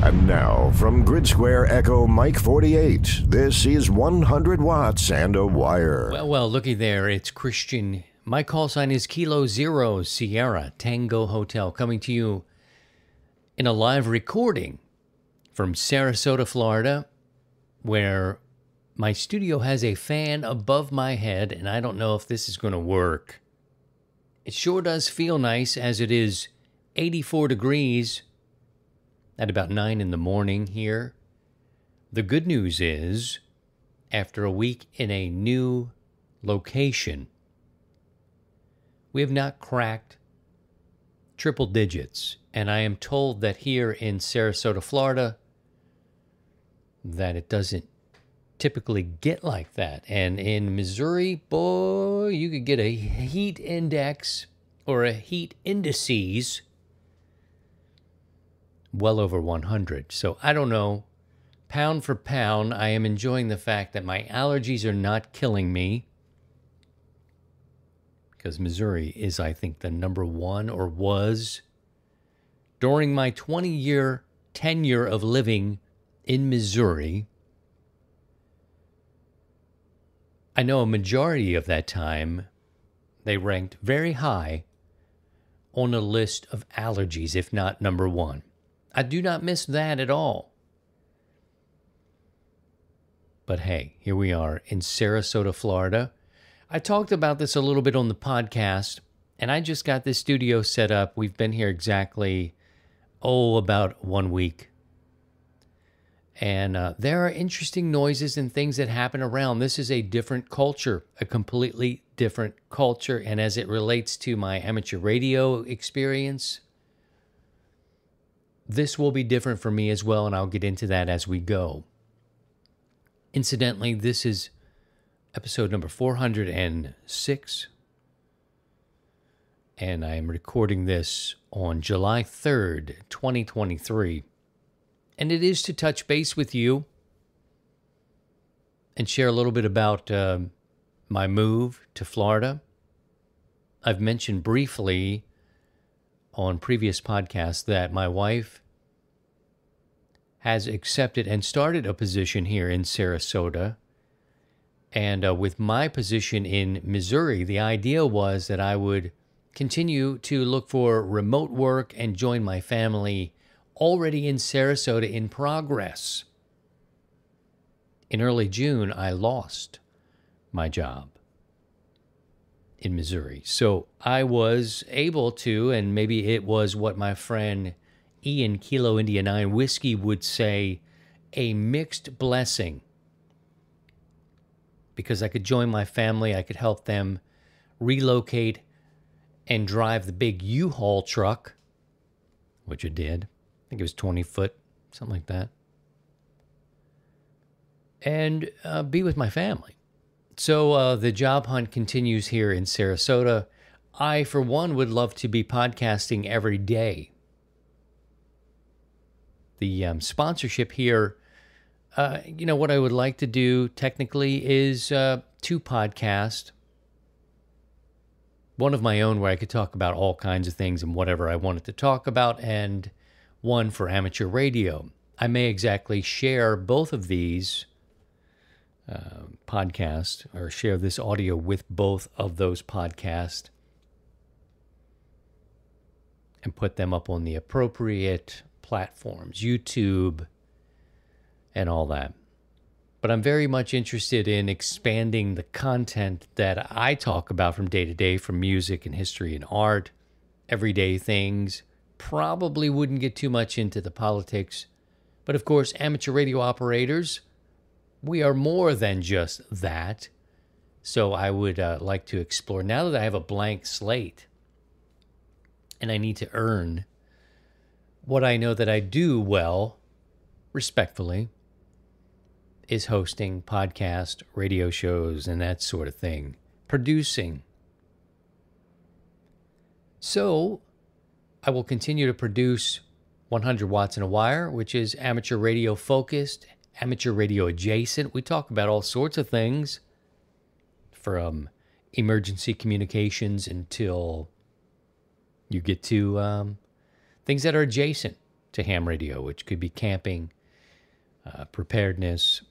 And now, from Grid Square Echo Mike 48, this is 100 Watts and a Wire. Well, looky there. It's Christian. My call sign is Kilo Zero Sierra Tango Hotel, coming to you in a live recording from Sarasota, Florida, where my studio has a fan above my head, and I don't know if this is going to work. It sure does feel nice, as it is 84 degrees at about 9 in the morning here. The good news is, after a week in a new location, we have not cracked triple digits. And I am told that here in Sarasota, Florida, that it doesn't typically get like that. And in Missouri, boy, you could get a heat index or a heat indices well over 100. So I don't know. Pound for pound, I am enjoying the fact that my allergies are not killing me, because Missouri is, I think, the number one, or was, during my 20-year tenure of living in Missouri. I know a majority of that time, they ranked very high on a list of allergies, if not number one. I do not miss that at all. But hey, here we are in Sarasota, Florida. I talked about this a little bit on the podcast, and I just got this studio set up. We've been here exactly, about 1 week. And there are interesting noises and things that happen around. This is a different culture, a completely different culture. And as it relates to my amateur radio experience, this will be different for me as well, and I'll get into that as we go. Incidentally, this is episode number 406, and I am recording this on July 3rd, 2023. And it is to touch base with you and share a little bit about my move to Florida. I've mentioned briefly on previous podcasts that my wife has accepted and started a position here in Sarasota. And with my position in Missouri, the idea was that I would continue to look for remote work and join my family already in Sarasota in progress. In early June, I lost my job in Missouri. So I was able to, and maybe it was what my friend Ian Kilo India 9 Whiskey would say, a mixed blessing. Because I could join my family, I could help them relocate and drive the big U-Haul truck, which I did. I think it was 20 foot, something like that. And be with my family. So the job hunt continues here in Sarasota. I, for one, would love to be podcasting every day. The sponsorship here, what I would like to do technically is 2 podcasts. One of my own where I could talk about all kinds of things and whatever I wanted to talk about, and one for amateur radio. I may exactly share both of these podcast, or share this audio with both of those podcasts and put them up on the appropriate platforms, YouTube and all that. But I'm very much interested in expanding the content that I talk about from day to day, from music and history and art, everyday things. Probably wouldn't get too much into the politics. But of course, amateur radio operators, we are more than just that. So I would like to explore, now that I have a blank slate and I need to earn what I know that I do well, respectfully, is hosting podcast radio shows and that sort of thing, producing. So I will continue to produce 100 Watts and a Wire, which is amateur radio focused, amateur radio adjacent. We talk about all sorts of things, from emergency communications until you get to things that are adjacent to ham radio, which could be camping, preparedness,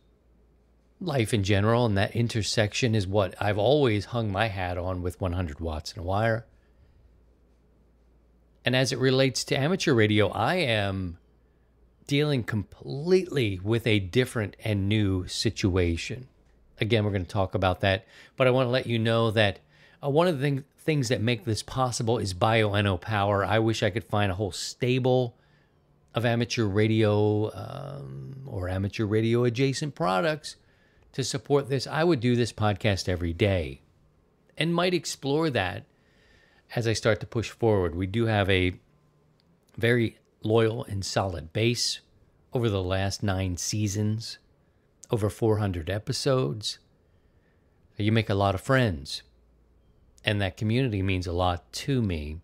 life in general, and that intersection is what I've always hung my hat on with 100 watts and a wire. And as it relates to amateur radio, I am dealing completely with a different and new situation. Again, we're going to talk about that, but I want to let you know that one of the things that make this possible is Bio-NO Power. I wish I could find a whole stable of amateur radio or amateur radio adjacent products to support this. I would do this podcast every day and might explore that as I start to push forward. We do have a very loyal and solid base over the last 9 seasons, over 400 episodes. You make a lot of friends, and that community means a lot to me.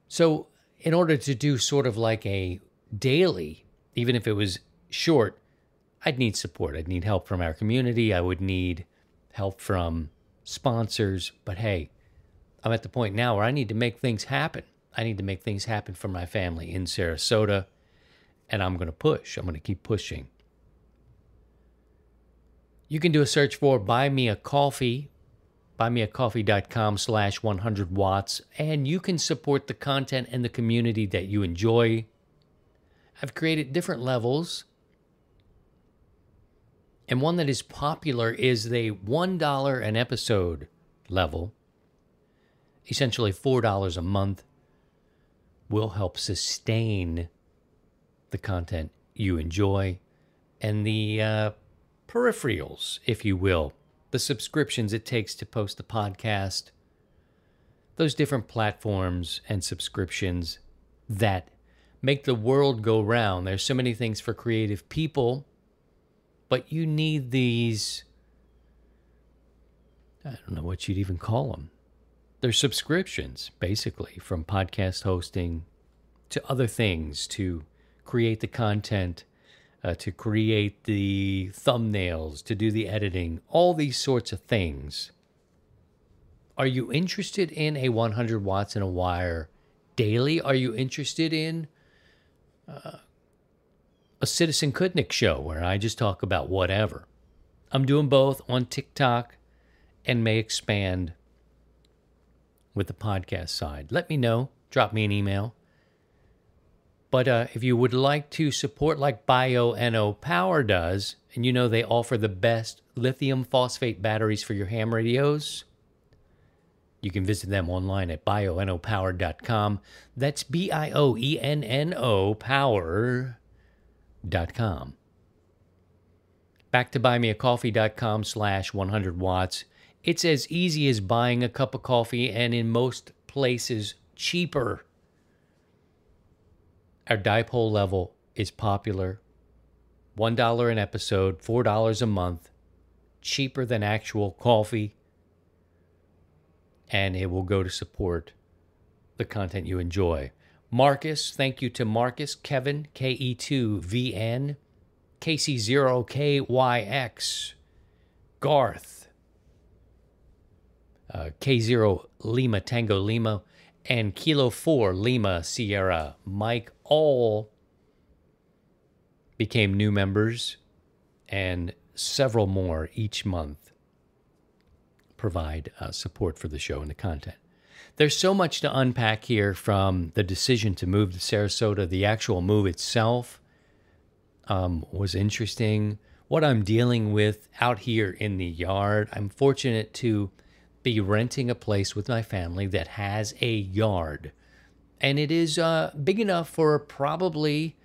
So in order to do sort of like a daily, even if it was short, I'd need support. I'd need help from our community. I would need help from sponsors. But hey, I'm at the point now where I need to make things happen. I need to make things happen for my family in Sarasota, and I'm going to push. I'm going to keep pushing. You can do a search for Buy Me a Coffee, buymeacoffee.com/100 watts, and you can support the content and the community that you enjoy. I've created different levels, and one that is popular is the $1 an episode level. Essentially $4 a month will help sustain the content you enjoy and the peripherals, if you will, the subscriptions it takes to post the podcast, those different platforms and subscriptions that make the world go round. There's so many things for creative people, but you need these, I don't know what you'd even call them. They're subscriptions, basically, from podcast hosting to other things, to create the content, to create the thumbnails, to do the editing, all these sorts of things. Are you interested in a 100 watts and a wire daily? Are you interested in a Citizen Kutnick show where I just talk about whatever? I'm doing both on TikTok and may expand with the podcast side. Let me know. Drop me an email. But if you would like to support like Bio-NO Power does, and you know they offer the best lithium phosphate batteries for your ham radios, you can visit them online at bionopower.com. That's BIOENNO power.com. Back to buymeacoffee.com/100 watts. It's as easy as buying a cup of coffee, and in most places, cheaper. Our dipole level is popular. $1 an episode, $4 a month, cheaper than actual coffee. And it will go to support the content you enjoy. Marcus, thank you to Marcus, Kevin, KE2VN, KC0KYX, Garth, K0 Lima Tango Lima, and Kilo 4 Lima Sierra Mike all became new members, and several more each month provide support for the show and the content. There's so much to unpack here, from the decision to move to Sarasota. The actual move itself was interesting. What I'm dealing with out here in the yard. I'm fortunate to be renting a place with my family that has a yard. And it is big enough for probably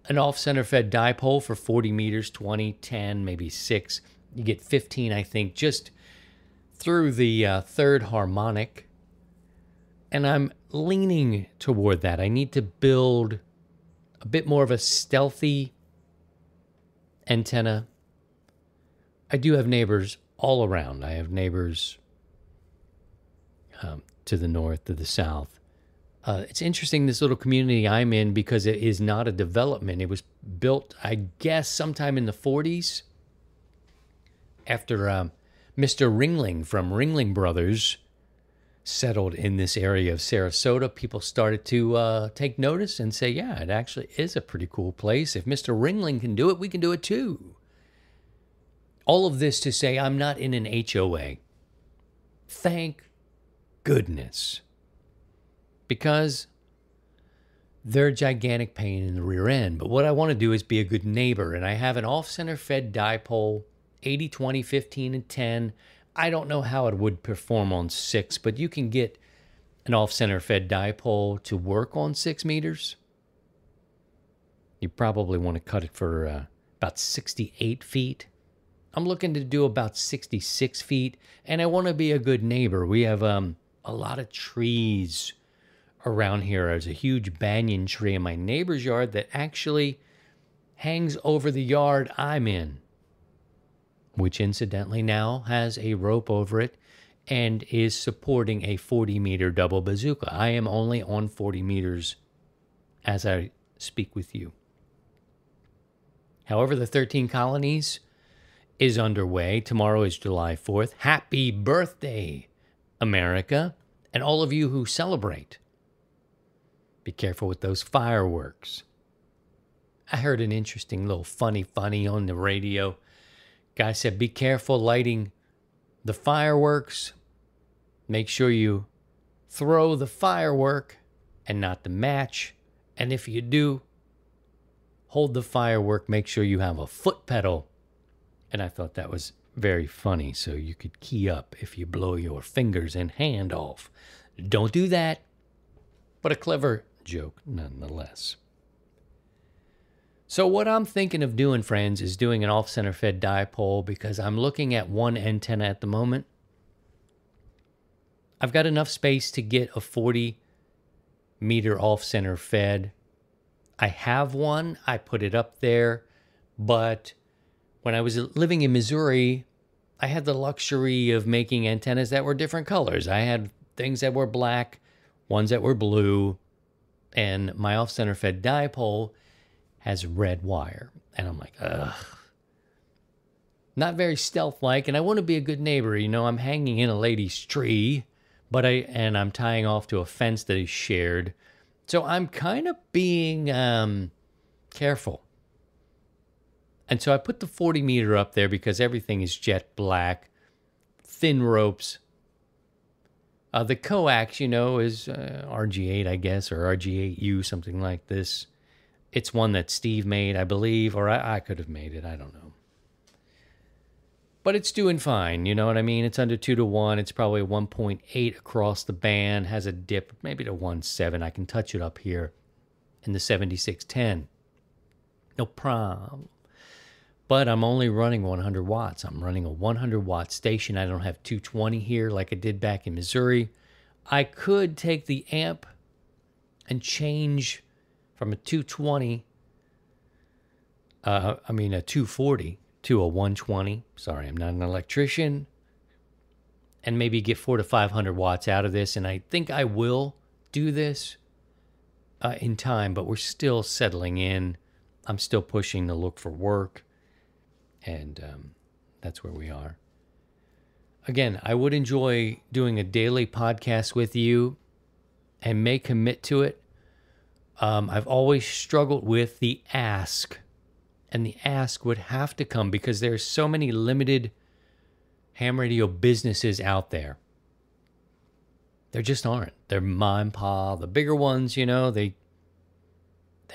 an off-center fed dipole for 40 meters, 20, 10, maybe 6. You get 15, I think, just through the third harmonic. And I'm leaning toward that. I need to build a bit more of a stealthy antenna. I do have neighbors all around. I have neighbors to the north, to the south. It's interesting, this little community I'm in, because it is not a development. It was built, I guess, sometime in the 40s after Mr. Ringling from Ringling Brothers settled in this area of Sarasota, people started to take notice and say, yeah, it actually is a pretty cool place. If Mr. Ringling can do it, we can do it too. All of this to say I'm not in an HOA. Thank goodness. Because they're a gigantic pain in the rear end. But what I want to do is be a good neighbor. And I have an off-center fed dipole, 80, 20, 15, and 10. I don't know how it would perform on 6, but you can get an off-center fed dipole to work on 6 meters. You probably want to cut it for about 68 feet. I'm looking to do about 66 feet, and I want to be a good neighbor. We have a lot of trees around here. There's a huge banyan tree in my neighbor's yard that actually hangs over the yard I'm in, which incidentally now has a rope over it and is supporting a 40-meter double bazooka. I am only on 40 meters as I speak with you. However, the 13 colonies is underway. Tomorrow is July 4th. Happy birthday, America, and all of you who celebrate. Be careful with those fireworks. I heard an interesting little funny on the radio. Guy said, be careful lighting the fireworks. Make sure you throw the firework and not the match. And if you do, hold the firework. Make sure you have a foot pedal. And I thought that was very funny, so you could key up if you blow your fingers and hand off. Don't do that, but a clever joke nonetheless. So what I'm thinking of doing, friends, is doing an off-center fed dipole because I'm looking at one antenna at the moment. I've got enough space to get a 40-meter off-center fed. I have one. I put it up there, but when I was living in Missouri, I had the luxury of making antennas that were different colors. I had things that were black, ones that were blue, and my off-center fed dipole has red wire. And I'm like, ugh. Not very stealth-like, and I want to be a good neighbor. You know, I'm hanging in a lady's tree, but I'm tying off to a fence that is shared. So I'm kind of being careful. And so I put the 40 meter up there because everything is jet black, thin ropes. The coax, you know, is RG8, I guess, or RG8U, something like this. It's one that Steve made, I believe, or I could have made it. I don't know. But it's doing fine, you know what I mean? It's under 2-to-1. It's probably 1.8 across the band, has a dip, maybe to 1.7. I can touch it up here in the 7610. No problem. But I'm only running 100 watts. I'm running a 100-watt station. I don't have 220 here like I did back in Missouri. I could take the amp and change from a 220, a 240 to a 120. Sorry, I'm not an electrician. And maybe get 400 to 500 watts out of this. And I think I will do this in time, but we're still settling in. I'm still pushing to look for work. And that's where we are. Again, I would enjoy doing a daily podcast with you and may commit to it. I've always struggled with the ask. And the ask would have to come because there's so many limited ham radio businesses out there. There just aren't. They're ma and pa. The bigger ones, you know, they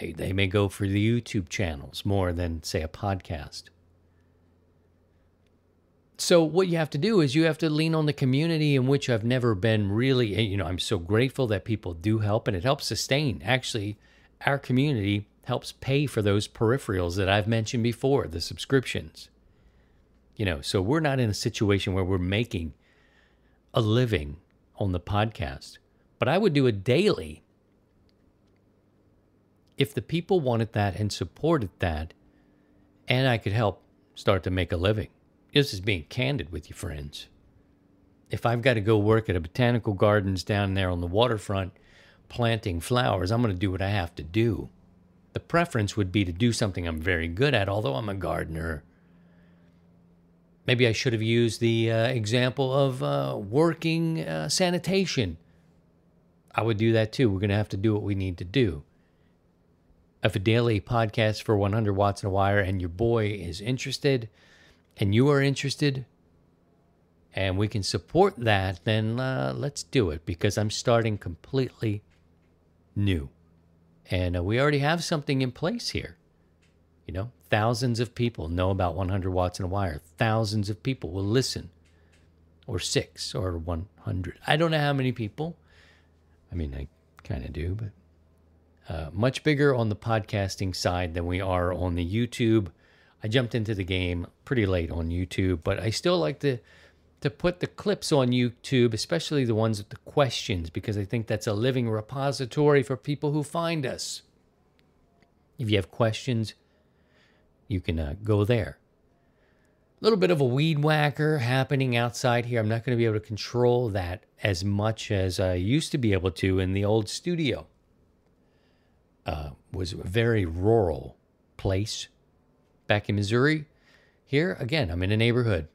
may go for the YouTube channels more than, say, a podcast. So what you have to do is you have to lean on the community, in which I've never been really, you know, I'm so grateful that people do help, and it helps sustain. Actually, our community helps pay for those peripherals that I've mentioned before, the subscriptions. You know, so we're not in a situation where we're making a living on the podcast. But I would do it daily if the people wanted that and supported that, and I could help start to make a living. This is being candid with you, friends. If I've got to go work at a botanical gardens down there on the waterfront planting flowers, I'm going to do what I have to do. The preference would be to do something I'm very good at, although I'm a gardener. Maybe I should have used the example of working sanitation. I would do that too. We're going to have to do what we need to do. If a daily podcast for 100 watts and a wire and your boy is interested and you are interested and we can support that, then let's do it, because I'm starting completely new. And we already have something in place here. You know, thousands of people know about 100 watts and a wire. Thousands of people will listen. Or 6 or 100. I don't know how many people. I mean, I kind of do, but much bigger on the podcasting side than we are on the YouTube. I jumped into the game pretty late on YouTube, but I still like to put the clips on YouTube, especially the ones with the questions, because I think that's a living repository for people who find us. If you have questions, you can go there. A little bit of a weed whacker happening outside here. I'm not going to be able to control that as much as I used to be able to in the old studio. Was a very rural place back in Missouri. Here, again, I'm in a neighborhood.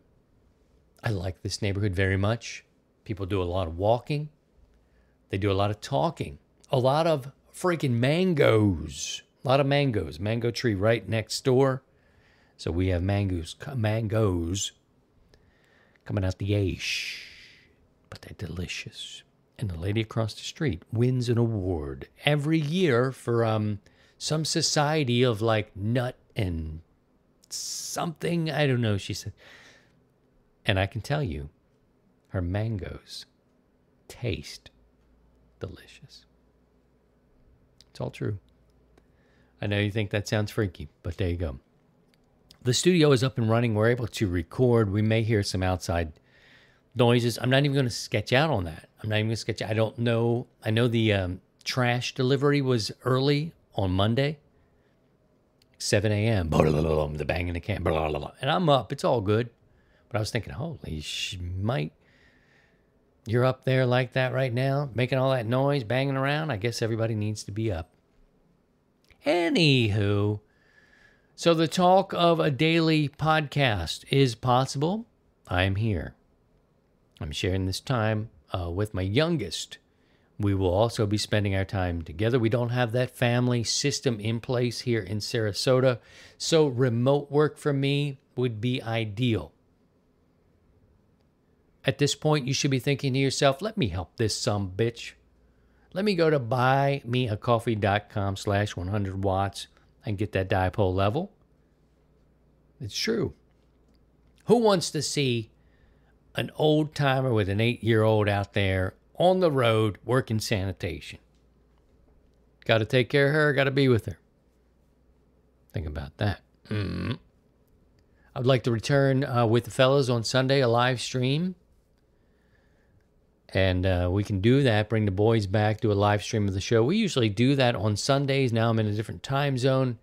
I like this neighborhood very much. People do a lot of walking. They do a lot of talking. A lot of freaking mangoes. A lot of mangoes. Mango tree right next door. So we have mangoes coming out the ash. But they're delicious. And the lady across the street wins an award every year for some society of like nut and something. I don't know, she said. And I can tell you, her mangoes taste delicious. It's all true. I know you think that sounds freaky, but there you go. The studio is up and running. We're able to record. We may hear some outside noises. I'm not even going to sketch out on that. I don't know. I know the trash delivery was early on Monday, 7 a.m. The banging the can. And I'm up. It's all good. But I was thinking, holy shit, you're up there like that right now, making all that noise, banging around. I guess everybody needs to be up. Anywho, so the talk of a daily podcast is possible. I am here. I'm sharing this time with my youngest. We will also be spending our time together. We don't have that family system in place here in Sarasota, so remote work for me would be ideal. At this point, you should be thinking to yourself, let me help this bitch. Let me go to buymeacoffee.com/100watts and get that dipole level. It's true. Who wants to see an old timer with an 8-year-old out there on the road working sanitation? Got to take care of her, got to be with her. Think about that. I'd like to return with the fellas on Sunday, a live stream. And we can do that, bring the boys back, do a live stream of the show. We usually do that on Sundays. Now I'm in a different time zone.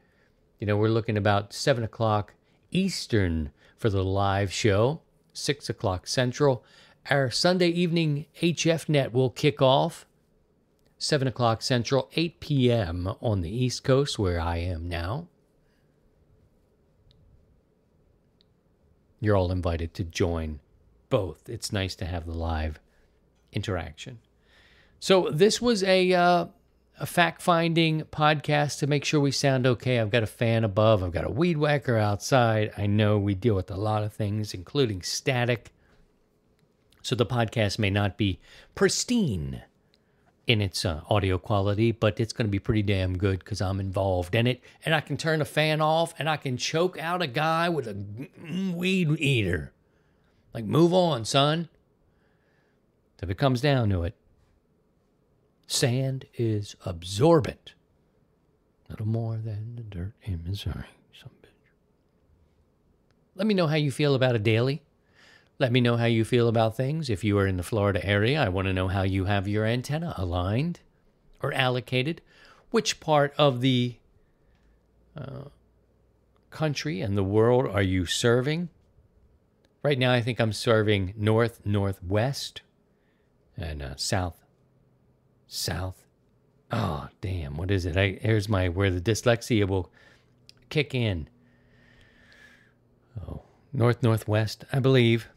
You know, we're looking about 7 o'clock Eastern for the live show, 6 o'clock Central. Our Sunday evening HF net will kick off 7 o'clock Central, 8 p.m. on the East Coast, where I am now. You're all invited to join both. It's nice to have the live interaction. So this was a fact-finding podcast to make sure we sound okay. I've got a fan above. I've got a weed whacker outside. I know we deal with a lot of things, including static. So the podcast may not be pristine in its audio quality, but it's going to be pretty damn good because I'm involved in it. And I can turn a fan off and I can choke out a guy with a weed eater. Like, move on, son. If it comes down to it, sand is absorbent. Little more than the dirt in Missouri, some bitch. Let me know how you feel about a daily. Let me know how you feel about things. If you are in the Florida area, I want to know how you have your antenna aligned or allocated. Which part of the country and the world are you serving? Right now, I think I'm serving northwest. And south. Oh, damn. What is it? Here's where the dyslexia will kick in. Oh, northwest, I believe.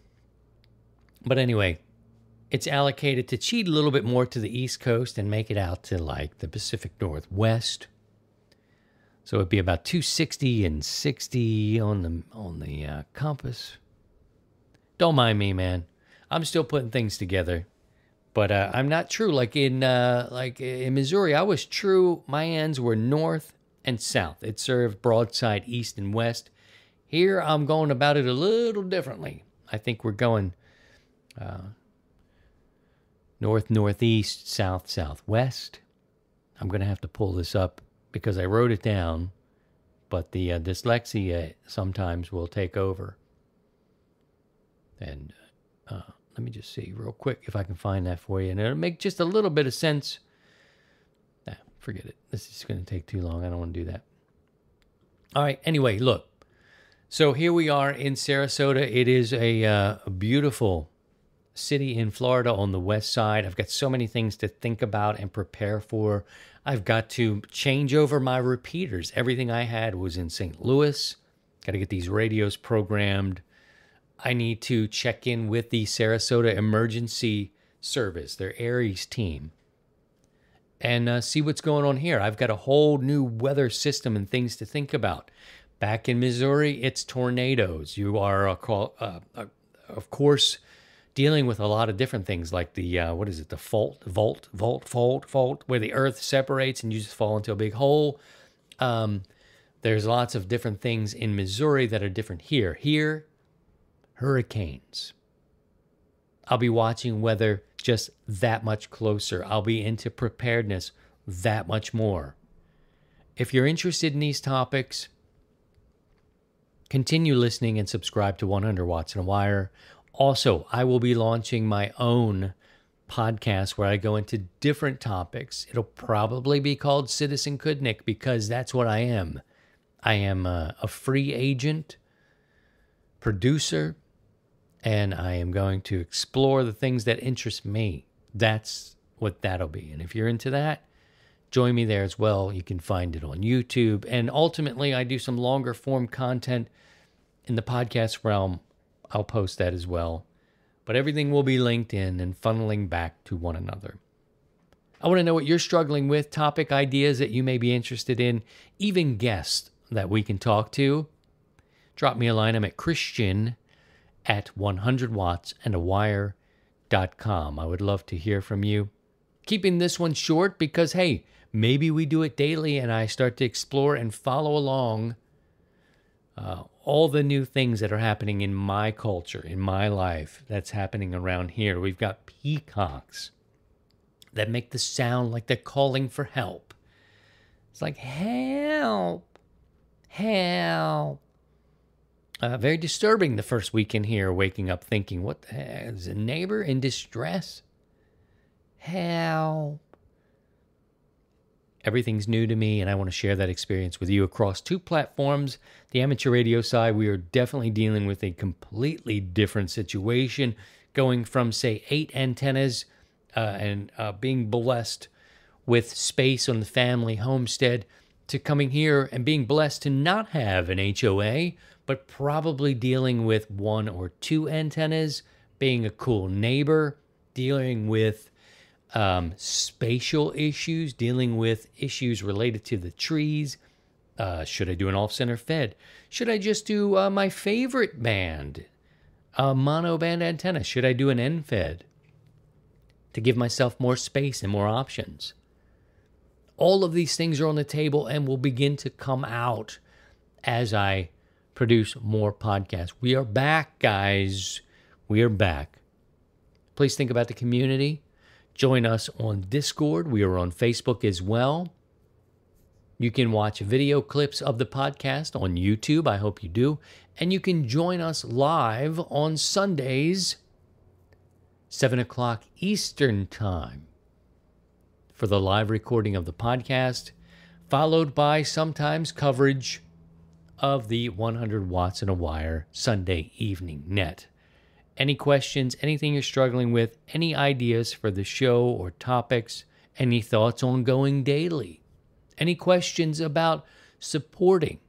But anyway, it's allocated to cheat a little bit more to the East Coast and make it out to like the Pacific Northwest. So it'd be about 260 and 60 on the compass. Don't mind me, man. I'm still putting things together. But I'm not true. Like in Missouri, I was true. My ends were north and south. It served broadside east and west. Here, I'm going about it a little differently. I think we're going north, northeast, south, southwest. I'm going to have to pull this up because I wrote it down, but the dyslexia sometimes will take over. And let me just see real quick if I can find that for you. And it'll make just a little bit of sense. Nah, forget it. This is going to take too long. I don't want to do that. All right. Anyway, look. So here we are in Sarasota. It is a beautiful city in Florida on the west side. I've got so many things to think about and prepare for. I've got to change over my repeaters. Everything I had was in St. Louis. Got to get these radios programmed. I need to check in with the Sarasota Emergency Service, their Aries team, and see what's going on here. I've got a whole new weather system and things to think about. Back in Missouri, it's tornadoes. You are, of course, dealing with a lot of different things like the, the fault, where the earth separates and you just fall into a big hole. There's lots of different things in Missouri that are different here. Here, hurricanes. I'll be watching weather just that much closer. I'll be into preparedness that much more. If you're interested in these topics, continue listening and subscribe to 100 Watts and a Wire. Also, I will be launching my own podcast where I go into different topics. It'll probably be called Citizen Kudnick because that's what I am. I am a free agent, producer, and I am going to explore the things that interest me. That's what that'll be. And if you're into that, join me there as well. You can find it on YouTube. And ultimately, I do some longer form content in the podcast realm. I'll post that as well. But everything will be linked in and funneling back to one another. I want to know what you're struggling with, topic ideas that you may be interested in, even guests that we can talk to. Drop me a line. I'm at Christian@100wattsandawire.com. I would love to hear from you. Keeping this one short because, hey, maybe we do it daily and I start to explore and follow along all the new things that are happening in my culture, in my life, that's happening around here. We've got peacocks that make the sound like they're calling for help. It's like, help, help. Very disturbing the first week in here, waking up thinking, what the heck? Is a neighbor in distress? Help. Everything's new to me, and I want to share that experience with you across two platforms. The amateur radio side, we are definitely dealing with a completely different situation, going from, say, 8 antennas and being blessed with space on the family homestead to coming here and being blessed to not have an HOA, but probably dealing with 1 or 2 antennas, being a cool neighbor, dealing with spatial issues, dealing with issues related to the trees. Should I do an off-center fed? Should I just do my favorite band, a mono band antenna? Should I do an end-fed to give myself more space and more options? All of these things are on the table and will begin to come out as I produce more podcasts. We are back, guys. We are back. Please think about the community. Join us on Discord. We are on Facebook as well. You can watch video clips of the podcast on YouTube. I hope you do. And you can join us live on Sundays, 7 o'clock Eastern Time, for the live recording of the podcast, followed by sometimes coverage of the 100 Watts and a Wire Sunday Evening Net. Any questions, anything you're struggling with, any ideas for the show or topics, any thoughts on going daily, any questions about supporting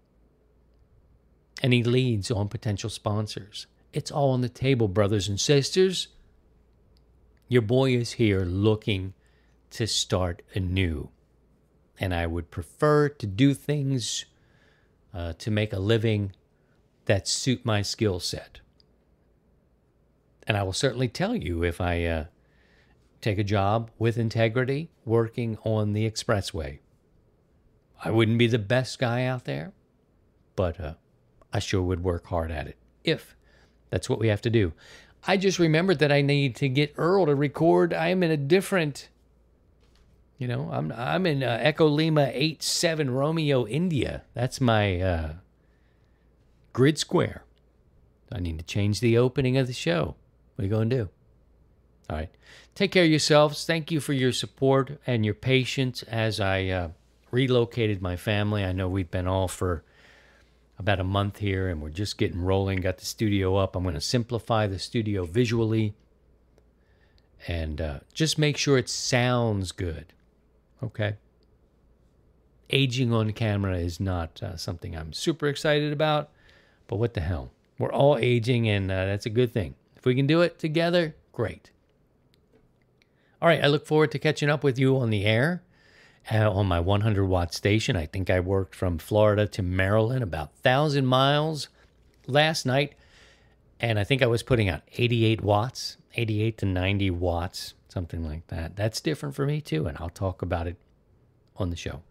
any leads on potential sponsors. It's all on the table, brothers and sisters. Your boy is here looking to start anew. And I would prefer to do things to make a living that suit my skill set. And I will certainly tell you if I take a job with integrity working on the expressway. I wouldn't be the best guy out there, but I sure would work hard at it if that's what we have to do. I just remembered that I need to get Earl to record. I am in a different, I'm in Echo Lima 87 Romeo India. That's my grid square. I need to change the opening of the show. What are you going to do? All right. Take care of yourselves. Thank you for your support and your patience as I relocated my family. I know we've been all for about a month here, and we're just getting rolling. Got the studio up. I'm going to simplify the studio visually and just make sure it sounds good. Okay? Aging on camera is not something I'm super excited about, but what the hell? We're all aging, and that's a good thing. If we can do it together, great. All right, I look forward to catching up with you on the air on my 100-watt station. I think I worked from Florida to Maryland, about 1,000 miles last night, and I think I was putting out 88 watts, 88 to 90 watts, something like that. That's different for me, too, and I'll talk about it on the show.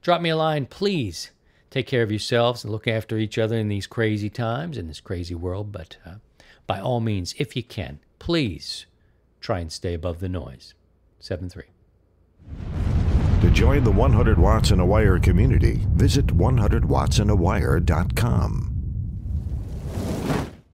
Drop me a line, please. Take care of yourselves and look after each other in these crazy times, in this crazy world, but by all means, if you can, please try and stay above the noise. 7-3. To join the 100 Watts in a Wire community, visit 100wattsinawire.com.